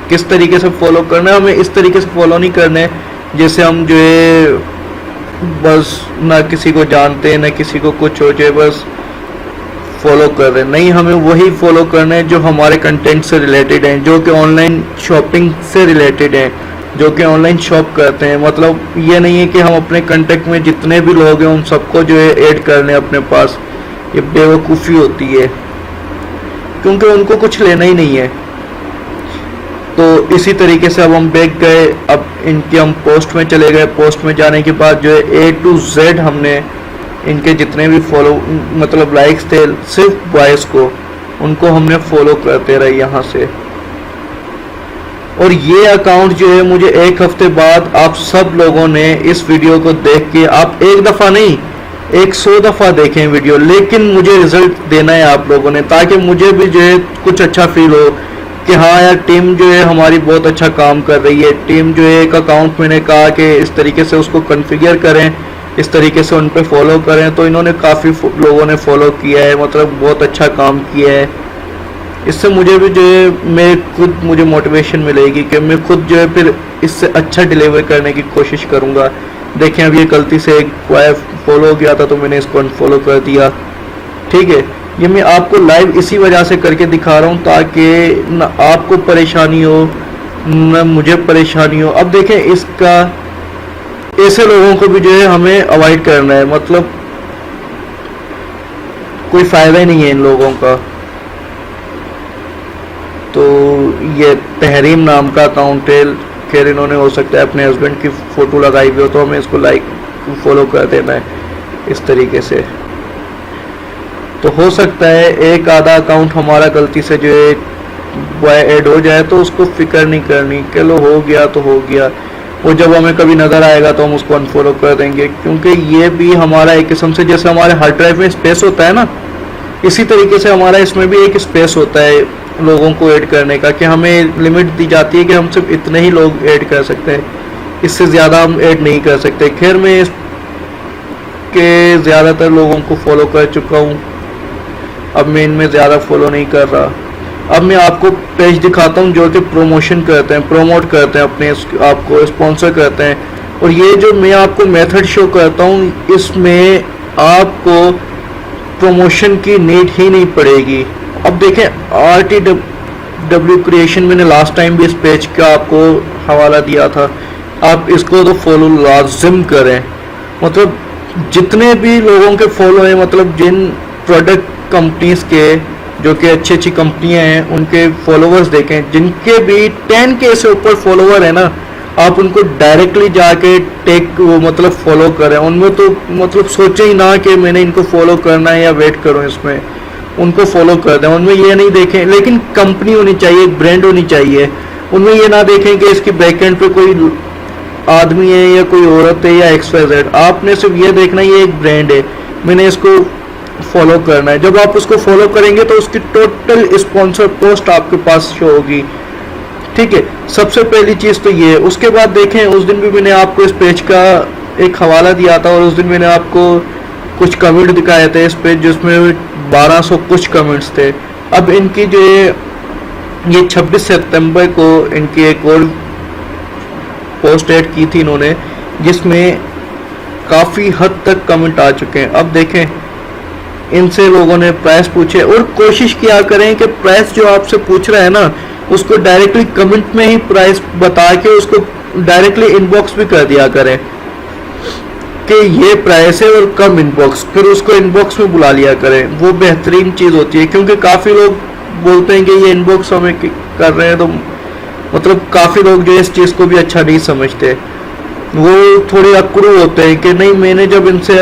किस तरीके से फॉलो करना है, हमें इस तरीके से फॉलो नहीं करना है जैसे हम जो है बस ना किसी को जानते हैं ना किसी को कुछ हो जाए, बस फॉलो कर रहे हैं। नहीं, हमें वही फॉलो करना है जो हमारे कंटेंट से रिलेटेड हैं, जो कि ऑनलाइन शॉपिंग से रिलेटेड हैं, जो कि ऑनलाइन शॉप करते हैं। मतलब ये नहीं है कि हम अपने कंटेक्ट में जितने भी लोग हैं उन सबको जो है ऐड कर लें अपने पास, ये बेवकूफ़ी होती है, क्योंकि उनको कुछ लेना ही नहीं है। तो इसी तरीके से अब हम बैक गए, अब इनके हम पोस्ट में चले गए। पोस्ट में जाने के बाद जो है A to Z हमने इनके जितने भी फॉलो मतलब लाइक्स थे सिर्फ बॉयज़ को, उनको हमने फॉलो करते रहे यहाँ से। और ये अकाउंट जो है मुझे एक हफ्ते बाद आप सब लोगों ने इस वीडियो को देख के, आप एक दफ़ा नहीं 100 दफ़ा देखें वीडियो, लेकिन मुझे रिजल्ट देना है आप लोगों ने, ताकि मुझे भी जो है कुछ अच्छा फील हो कि हाँ यार टीम जो है हमारी बहुत अच्छा काम कर रही है। टीम जो है एक अकाउंट मैंने कहा कि इस तरीके से उसको कॉन्फ़िगर करें, इस तरीके से उन पे फॉलो करें, तो इन्होंने काफ़ी लोगों ने फॉलो किया है, मतलब बहुत अच्छा काम किया है। इससे मुझे भी जो है मैं खुद मुझे मोटिवेशन मिलेगी कि मैं खुद जो है फिर इससे अच्छा डिलीवर करने की कोशिश करूँगा। देखें अब ये गलती से एक फॉलो हो गया था तो मैंने इसको अनफॉलो कर दिया। ठीक है, ये मैं आपको लाइव इसी वजह से करके दिखा रहा हूँ ताकि न आपको परेशानी हो न मुझे परेशानी हो। अब देखें इसका, ऐसे लोगों को भी जो है हमें अवॉइड करना है, मतलब कोई फ़ायदा ही नहीं है इन लोगों का। तो ये तहरीम नाम का अकाउंट है, खैर इन्होंने हो सकता है अपने हस्बैंड की फ़ोटो लगाई हुई हो, तो हमें इसको लाइक फॉलो कर देना है इस तरीके से। तो हो सकता है एक आधा अकाउंट हमारा गलती से जो है ऐड हो जाए, तो उसको फिक्र नहीं करनी, चलो हो गया तो हो गया, वो जब हमें कभी नज़र आएगा तो हम उसको अनफॉलो कर देंगे। क्योंकि ये भी हमारा एक किस्म से, जैसे हमारे हार्ड ड्राइव में स्पेस होता है ना, इसी तरीके से हमारा इसमें भी एक स्पेस होता है लोगों को ऐड करने का, कि हमें लिमिट दी जाती है कि हम सिर्फ इतने ही लोग ऐड कर सकते हैं, इससे ज़्यादा हम ऐड नहीं कर सकते। खैर मैं इसके ज़्यादातर लोगों को फॉलो कर चुका हूँ, अब मैं इनमें ज़्यादा फॉलो नहीं कर रहा। अब मैं आपको पेज दिखाता हूँ जो कि प्रमोशन करते हैं, प्रमोट करते हैं अपने, आपको स्पॉन्सर करते हैं। और ये जो मैं आपको मेथड शो करता हूँ, इसमें आपको प्रमोशन की नीड ही नहीं पड़ेगी। अब देखें RTW क्रिएशन, मैंने लास्ट टाइम भी इस पेज का आपको हवाला दिया था, आप इसको तो फॉलो लाजिम करें। मतलब जितने भी लोगों के फॉलो हैं, मतलब जिन प्रोडक्ट कंपनीज के जो कि अच्छी अच्छी कंपनियां हैं उनके फॉलोवर्स देखें, जिनके भी 10K से ऊपर फॉलोवर है ना, आप उनको डायरेक्टली जाके वो मतलब फॉलो करें। उनमें तो मतलब सोचे ही ना कि मैंने इनको फॉलो करना है या वेट करूं, इसमें उनको फॉलो कर दें। उनमें ये नहीं देखें, लेकिन कंपनी होनी चाहिए, एक ब्रांड होनी चाहिए। उनमें ये ना देखें कि इसकी बैकएंड पे कोई आदमी है या कोई औरत है या XYZ, आपने सिर्फ ये देखना ये एक ब्रांड है, मैंने इसको फॉलो करना है। जब आप उसको फॉलो करेंगे तो उसकी टोटल स्पॉन्सर पोस्ट आपके पास शो होगी। ठीक है, सबसे पहली चीज़ तो ये। उसके बाद देखें, उस दिन भी मैंने आपको इस पेज का एक हवाला दिया था और उस दिन मैंने आपको कुछ कमेंट दिखाए थे इस पेज, जिसमें 1200 कुछ कमेंट्स थे। अब इनकी जो ये 26 सितंबर को इनकी एक और पोस्ट ऐड की थी इन्होंने, जिसमें काफ़ी हद तक कमेंट आ चुके हैं। अब देखें, इनसे लोगों ने प्राइस पूछे, और कोशिश किया करें कि प्राइस जो आपसे पूछ रहा है ना, उसको डायरेक्टली कमेंट में ही प्राइस बता के उसको डायरेक्टली इनबॉक्स भी कर दिया करें कि ये प्राइस है, और कम इनबॉक्स, फिर उसको इनबॉक्स में बुला लिया करें। वो बेहतरीन चीज़ होती है, क्योंकि काफ़ी लोग बोलते हैं कि ये इनबॉक्स हमें कर रहे हैं, तो मतलब काफ़ी लोग जो इस चीज़ को भी अच्छा नहीं समझते, वो थोड़े अकड़ू होते हैं कि नहीं मैंने जब इनसे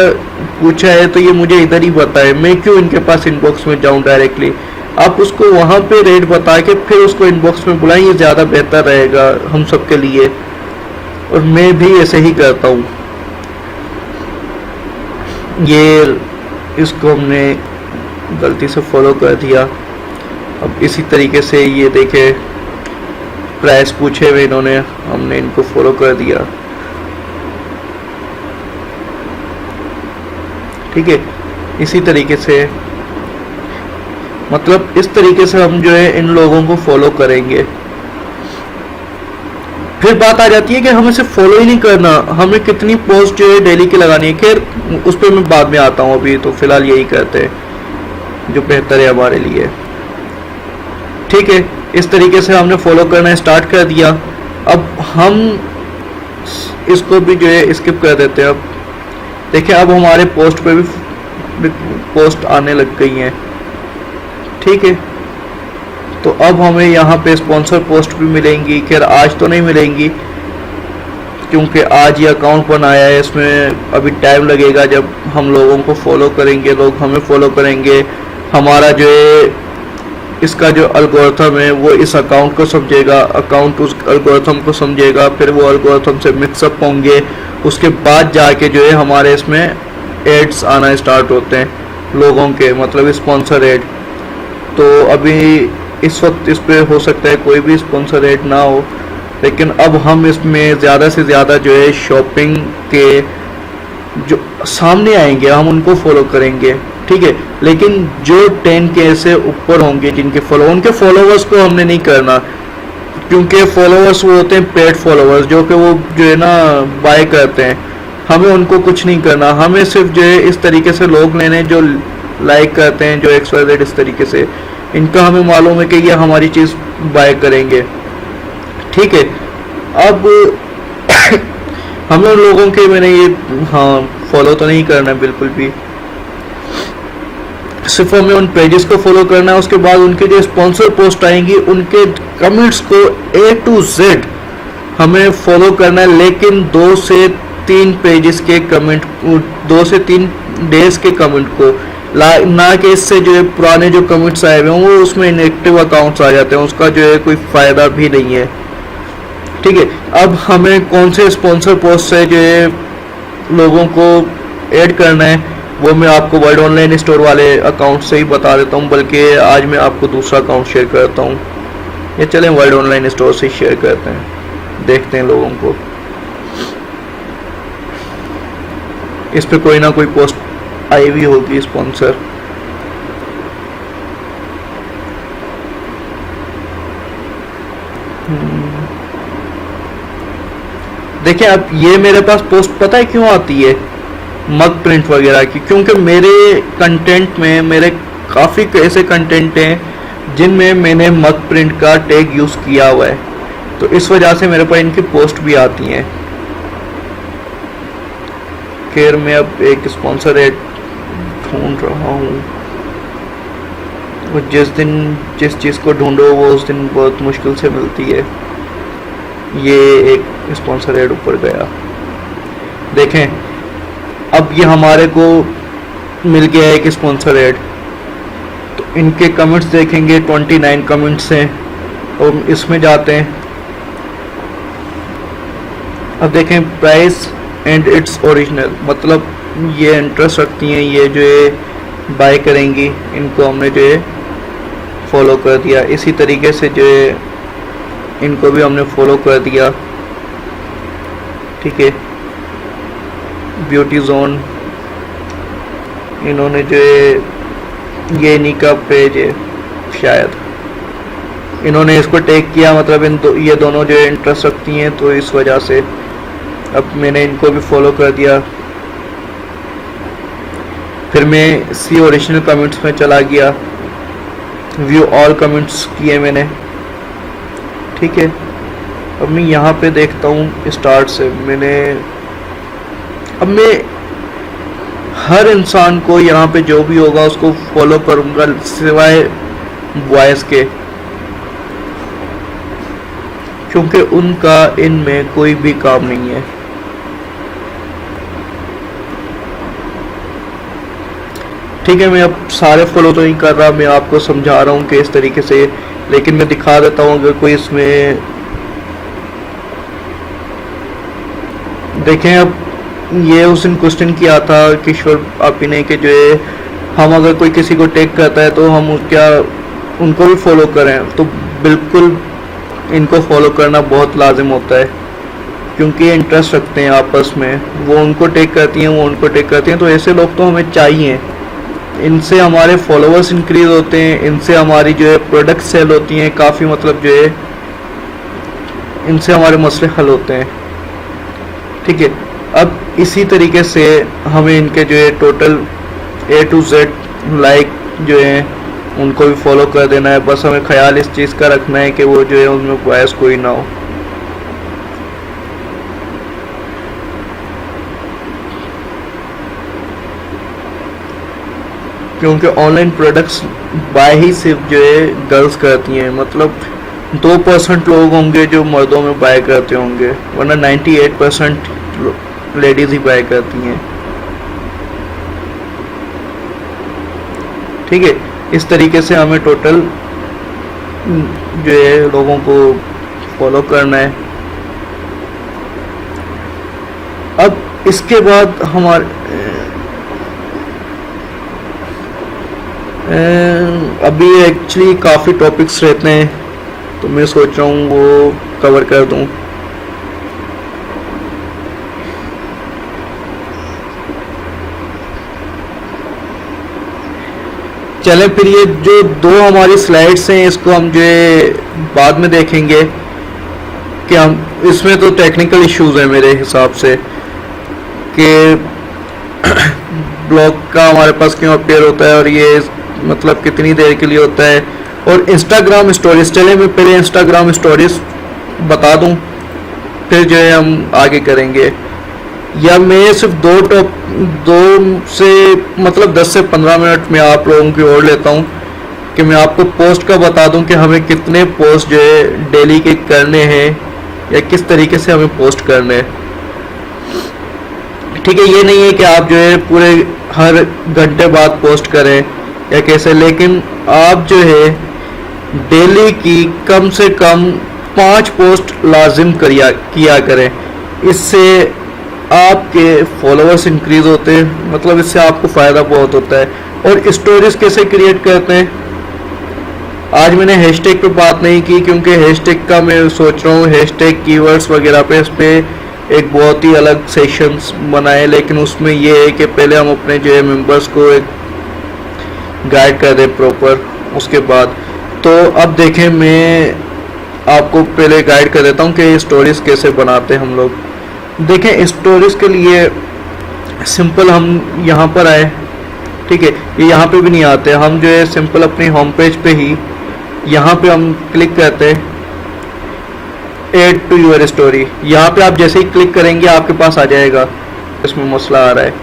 पूछा है तो ये मुझे इधर ही बताए, मैं क्यों इनके पास इनबॉक्स में जाऊं डायरेक्टली। आप उसको वहाँ पे रेट बता के फिर उसको इनबॉक्स में बुलाएं, ये ज़्यादा बेहतर रहेगा हम सब के लिए, और मैं भी ऐसे ही करता हूँ। ये इसको हमने गलती से फॉलो कर दिया। अब इसी तरीके से ये देखे प्राइस पूछे हुए इन्होंने, हमने इनको फॉलो कर दिया। ठीक है, इसी तरीके से मतलब इस तरीके से हम जो है इन लोगों को फॉलो करेंगे। फिर बात आ जाती है कि हमें सिर्फ फॉलो ही नहीं करना, हमें कितनी पोस्ट जो है डेली की लगानी है। खैर उस पर मैं बाद में आता हूँ, अभी तो फिलहाल यही करते हैं जो बेहतर है हमारे लिए। ठीक है, इस तरीके से हमने फॉलो करना स्टार्ट कर दिया। अब हम इसको भी जो है स्किप कर देते हैं। अब देखिए, अब हमारे पोस्ट पे भी पोस्ट आने लग गई हैं। ठीक है, तो अब हमें यहाँ पे स्पॉन्सर पोस्ट भी मिलेंगी। खैर आज तो नहीं मिलेंगी, क्योंकि आज ये अकाउंट बनाया है, इसमें अभी टाइम लगेगा। जब हम लोगों को फॉलो करेंगे, लोग हमें फॉलो करेंगे, हमारा जो है इसका जो एल्गोरिथम है वो इस अकाउंट को समझेगा, अकाउंट उस एल्गोरिथम को समझेगा, फिर वो एल्गोरिथम से मिक्सअप होंगे, उसके बाद जाके जो है हमारे इसमें एड्स आना स्टार्ट होते हैं लोगों के, मतलब स्पॉन्सर एड। तो अभी इस वक्त इस पे हो सकता है कोई भी स्पॉन्सर एड ना हो, लेकिन अब हम इसमें ज़्यादा से ज़्यादा जो है शॉपिंग के जो सामने आएंगे हम उनको फॉलो करेंगे, ठीक है। लेकिन जो 10K से ऊपर होंगे जिनके उनके फॉलोवर्स को हमने नहीं करना, क्योंकि फॉलोवर्स वो होते हैं पेड फॉलोवर्स जो कि वो जो है ना बाय करते हैं। हमें उनको कुछ नहीं करना, हमें सिर्फ जो है इस तरीके से लोग लेने जो लाइक करते हैं, जो XYZ इस तरीके से, इनका हमें मालूम है कि ये हमारी चीज़ बाय करेंगे, ठीक है। अब हम लोगों के मैंने ये हाँ फॉलो तो नहीं करना बिल्कुल भी, सिर्फ हमें उन पेजेस को फॉलो करना है। उसके बाद उनके जो स्पॉन्सर पोस्ट आएंगी उनके कमेंट्स को A to Z हमें फॉलो करना है, लेकिन 2 से 3 पेजेस के कमेंट, 2 से 3 डेज के कमेंट को, ना कि इससे जो है पुराने जो कमेंट्स आए हुए हैं वो उसमें इनएक्टिव अकाउंट्स आ जाते हैं, उसका जो है कोई फ़ायदा भी नहीं है, ठीक है। अब हमें कौन से स्पॉन्सर पोस्ट से जो है लोगों को ऐड करना है वो मैं आपको वर्ल्ड ऑनलाइन स्टोर वाले अकाउंट से ही बता देता हूँ, बल्कि आज मैं आपको दूसरा अकाउंट शेयर करता हूँ। ये चलें वर्ल्ड ऑनलाइन स्टोर से शेयर करते हैं, देखते हैं लोगों को इस पे कोई ना कोई पोस्ट आई हुई होगी स्पॉन्सर। देखिए अब ये मेरे पास पोस्ट पता है क्यों आती है मग प्रिंट वगैरह की, क्योंकि मेरे कंटेंट में मेरे काफ़ी ऐसे कंटेंट हैं जिनमें मैंने मग प्रिंट का टैग यूज़ किया हुआ है, तो इस वजह से मेरे पास इनकी पोस्ट भी आती हैं। खैर मैं अब एक स्पॉन्सर एड ढूंढ रहा हूँ, और जिस दिन जिस चीज़ को ढूंढो वो उस दिन बहुत मुश्किल से मिलती है। ये एक स्पॉन्सर एड ऊपर गया, देखें अब ये हमारे को मिल गया है एक स्पॉन्सर एड। तो इनके कमेंट्स देखेंगे 29 कमेंट्स हैं, और इसमें जाते हैं। अब देखें प्राइस एंड इट्स ओरिजिनल, मतलब ये इंटरेस्ट रखती हैं, ये जो है बाय करेंगी, इनको हमने जो है फॉलो कर दिया। इसी तरीके से जो है इनको भी हमने फॉलो कर दिया, ठीक है। ब्यूटी जोन, इन्होंने जो है ये इन्हीं का पेज है शायद, इन्होंने इसको टैग किया, मतलब ये दोनों जो है इंटरेस्ट रखती हैं, तो इस वजह से अब मैंने इनको भी फॉलो कर दिया। फिर मैं सी ओरिजिनल कमेंट्स में चला गया, व्यू ऑल कमेंट्स किए मैंने, ठीक है। अब मैं यहाँ पे देखता हूँ स्टार्ट से अब मैं हर इंसान को यहाँ पे जो भी होगा उसको फॉलो करूँगा सिवाय बॉयज़ के, क्योंकि उनका इनमें कोई भी काम नहीं है। ठीक है, मैं अब सारे फॉलो तो नहीं कर रहा, मैं आपको समझा रहा हूँ कि इस तरीके से, लेकिन मैं दिखा देता हूँ। अगर कोई इसमें देखें, अब ये उस दिन क्वेश्चन किया था किशोर आपी ने कि जो है हम अगर कोई किसी को टैग करता है तो हम क्या उनको भी फॉलो करें, तो बिल्कुल इनको फॉलो करना बहुत लाजिम होता है, क्योंकि ये इंटरेस्ट रखते हैं आपस में, वो उनको टैग करती हैं, वो उनको टैग करती हैं, तो ऐसे लोग तो हमें चाहिए। इनसे हमारे फॉलोअर्स इंक्रीज होते हैं, इनसे हमारी जो है प्रोडक्ट सेल होती हैं काफ़ी, मतलब जो है इनसे हमारे मसले हल होते हैं। ठीक है, अब इसी तरीके से हमें इनके जो है total A to Z like जो है उनको भी फॉलो कर देना है। बस हमें ख्याल इस चीज़ का रखना है कि वो जो है उनमें बायस कोई ना हो। क्योंकि ऑनलाइन प्रोडक्ट्स बाय ही सिर्फ जो है गर्ल्स करती हैं, मतलब 2% लोग होंगे जो मर्दों में बाय करते होंगे, वरना 98% लेडीज़ ही बाय करती हैं। ठीक है, इस तरीके से हमें टोटल जो है लोगों को फॉलो करना है। अब इसके बाद हमारे अभी एक्चुअली काफ़ी टॉपिक्स रहते हैं, तो मैं सोच रहा हूँ वो कवर कर दूँ। चलें फिर, ये जो दो हमारी स्लाइड्स हैं इसको हम जो है बाद में देखेंगे कि हम इसमें तो टेक्निकल इश्यूज हैं मेरे हिसाब से कि ब्लॉग का हमारे पास क्यों अपीयर होता है और ये मतलब कितनी देर के लिए होता है, और इंस्टाग्राम स्टोरीज। चले मैं पहले इंस्टाग्राम स्टोरीज बता दूं, फिर जो है हम आगे करेंगे। या मैं सिर्फ दो से मतलब 10 से 15 मिनट में आप लोगों की ओर लेता हूं कि मैं आपको पोस्ट का बता दूं कि हमें कितने पोस्ट जो है डेली के करने हैं या किस तरीके से हमें पोस्ट करने हैं। ठीक है, ये नहीं है कि आप जो है पूरे हर घंटे बाद पोस्ट करें या कैसे, लेकिन आप जो है डेली की कम से कम 5 पोस्ट लाजिम किया करें। इससे आपके फॉलोअर्स इंक्रीज होते हैं, मतलब इससे आपको फ़ायदा बहुत होता है। और स्टोरीज कैसे क्रिएट करते हैं, आज मैंने हैशटैग पे बात नहीं की क्योंकि हैशटैग का मैं सोच रहा हूँ हैशटैग कीवर्ड्स वगैरह पे इस पे एक बहुत ही अलग सेशंस बनाए, लेकिन उसमें ये है कि पहले हम अपने जो है मेंबर्स को एक गाइड कर दें प्रॉपर। उसके बाद तो अब देखें, मैं आपको पहले गाइड कर देता हूँ कि स्टोरीज कैसे बनाते हैं हम लोग। देखें, स्टोरीज के लिए सिंपल हम यहाँ पर आए, ठीक है, ये यहाँ पे भी नहीं आते, हम जो है सिंपल अपनी होम पेज पे ही यहाँ पे हम क्लिक करते हैं ऐड टू यूर स्टोरी। यहाँ पे आप जैसे ही क्लिक करेंगे आपके पास आ जाएगा, इसमें मसला आ रहा है।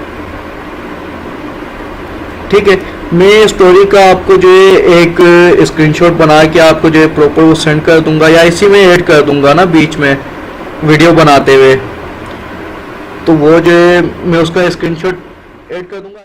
ठीक है, मैं स्टोरी का आपको जो है एक स्क्रीनशॉट बना के आपको जो है प्रॉपर वो सेंड कर दूंगा, या इसी में ऐड कर दूंगा ना बीच में वीडियो बनाते हुए, तो वो जो है मैं उसका स्क्रीनशॉट ऐड कर दूंगा।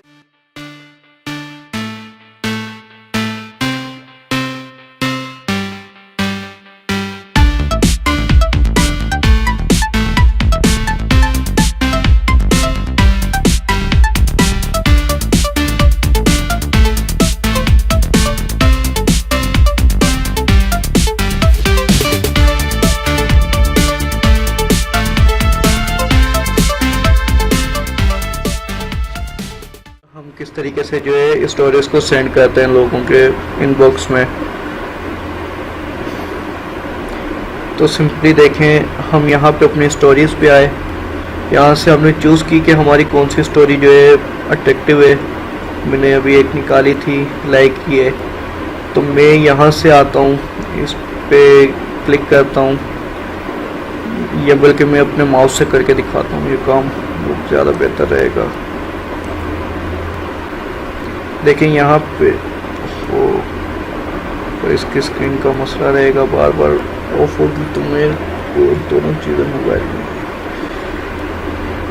किस तरीके से जो है स्टोरीज को सेंड करते हैं लोगों के इनबॉक्स में, तो सिंपली देखें, हम यहाँ पे अपनी स्टोरीज पे आए, यहाँ से हमने चूज़ की कि हमारी कौन सी स्टोरी जो है अट्रैक्टिव है। मैंने अभी एक निकाली थी, लाइक की है, तो मैं यहाँ से आता हूँ, इस पे क्लिक करता हूँ, या बल्कि मैं अपने माउस से करके दिखाता हूँ, ये काम बहुत ज़्यादा बेहतर रहेगा। देखें यहाँ पे वो तो इसकी स्क्रीन का मसला रहेगा, बार बार ऑफ होगी, तो मैं दोनों चीज़ें मोबाइल में।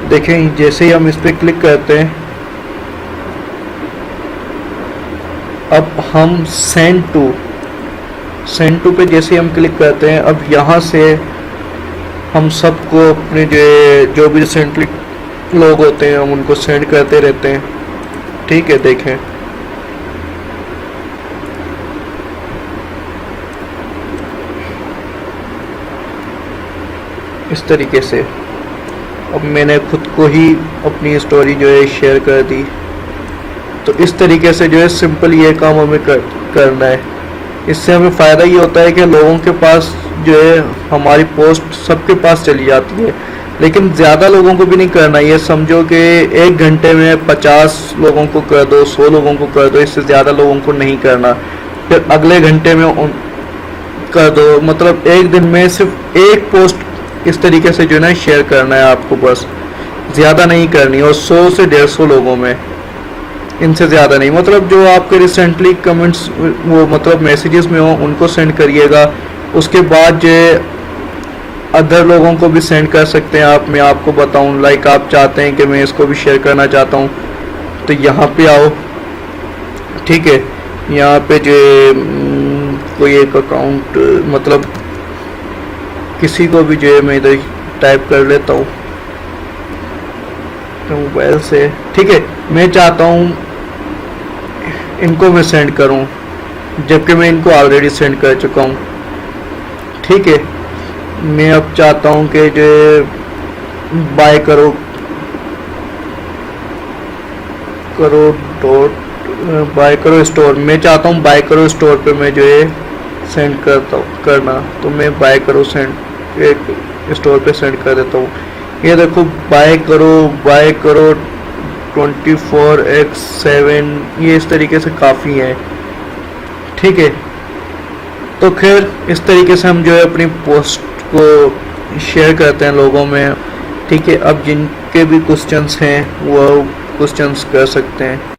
देखें, जैसे ही हम इस पर क्लिक करते हैं, अब हम सेंड टू पे जैसे ही हम क्लिक करते हैं, अब यहाँ से हम सबको अपने जो भी रिसेंटली लोग होते हैं हम उनको सेंड करते रहते हैं। ठीक है, देखें इस तरीके से। अब मैंने खुद को ही अपनी स्टोरी जो है शेयर कर दी, तो इस तरीके से जो है सिंपल ये काम हमें करना है। इससे हमें फ़ायदा ये होता है कि लोगों के पास जो है हमारी पोस्ट सबके पास चली जाती है, लेकिन ज़्यादा लोगों को भी नहीं करना। ये समझो कि 1 घंटे में 50 लोगों को कर दो, 100 लोगों को कर दो, इससे ज़्यादा लोगों को नहीं करना। फिर अगले घंटे में कर दो, मतलब एक दिन में सिर्फ एक पोस्ट इस तरीके से जो है ना शेयर करना है आपको, बस ज़्यादा नहीं करनी। और 100 से 150 लोगों में, इनसे ज़्यादा नहीं। मतलब जो आपके रिसेंटली कमेंट्स वो मतलब मैसेजेस में हो उनको सेंड करिएगा। उसके बाद जो अदर लोगों को भी सेंड कर सकते हैं आप। मैं आपको बताऊं, लाइक आप चाहते हैं कि मैं इसको भी शेयर करना चाहता हूं, तो यहाँ पे आओ। ठीक है, यहाँ पे जो कोई एक अकाउंट मतलब किसी को भी जो है मैं इधर टाइप कर लेता हूँ मोबाइल से, ठीक है। मैं चाहता हूँ इनको मैं सेंड करूँ, जबकि मैं इनको ऑलरेडी सेंड कर चुका हूँ, ठीक है। मैं अब चाहता हूँ कि जो बाय करो बाय करो स्टोर, मैं चाहता हूँ बाय करो स्टोर पे मैं जो है सेंड करना, तो मैं बाय करो सेंड एक स्टोर पे सेंड कर देता हूँ। ये देखो बाय करो 24x7, ये इस तरीके से काफ़ी है, ठीक है। तो खैर इस तरीके से हम जो है अपनी पोस्ट को शेयर करते हैं लोगों में, ठीक है। अब जिनके भी क्वेश्चंस हैं वो क्वेश्चंस कर सकते हैं।